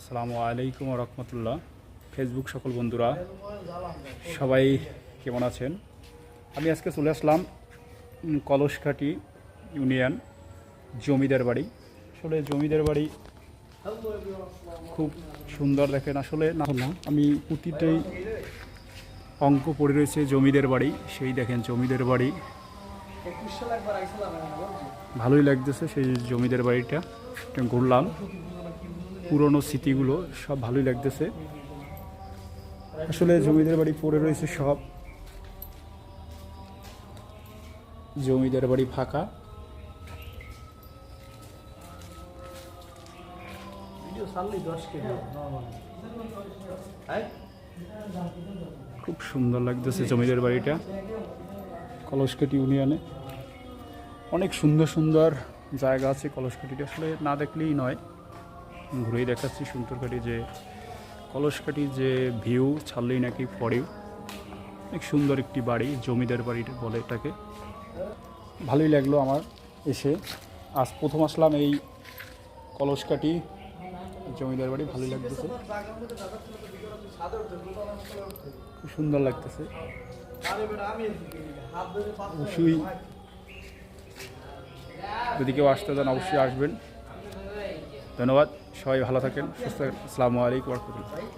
আসসালামু আলাইকুম রহমতুল্লাহ। ফেসবুক সকল বন্ধুরা সবাই কেমন আছেন? আমি আজকে চলে আসলাম কলসকাঠি ইউনিয়ন জমিদার বাড়ি। আসলে জমিদার বাড়ি খুব সুন্দর, দেখেন। আসলে না আমি প্রতিটাই অঙ্ক পড়ে রয়েছে জমিদার বাড়ি, সেই দেখেন জমিদার বাড়ি ভালোই লাগতেছে। সেই জমিদার বাড়িটা ঘুরলাম, পুরনো স্মৃতিগুলো সব ভালোই লাগতেছে। আসলে জমিদার বাড়ি পড়ে রয়েছে সব, জমিদার বাড়ি ফাঁকা। খুব সুন্দর লাগতেছে জমিদার বাড়িটা কলসকাঠি ইউনিয়নে। অনেক সুন্দর সুন্দর জায়গা আছে কলসকাঠিতে, আসলে না দেখলেই নয়। ঘুরেই দেখাচ্ছি সুন্দরকাঠি, যে কলসকাঠি যে ভিউ ছাড়লেই নাকি পড়েও। অনেক সুন্দর একটি বাড়ি, জমিদার বাড়ি বলে এটাকে। ভালোই লাগলো আমার এসে। আজ প্রথম আসলাম এই কলসকাঠি জমিদার বাড়ি, ভালোই লাগতেছে, খুব সুন্দর লাগতেছে। অবশ্যই যদি কেউ আসতে চান অবশ্যই আসবেন। ধন্যবাদ, সবাই ভালো থাকেন, সুস্থ থাকেন। আসসালামু আলাইকুম ওয়া রাহমাতুল্লাহ।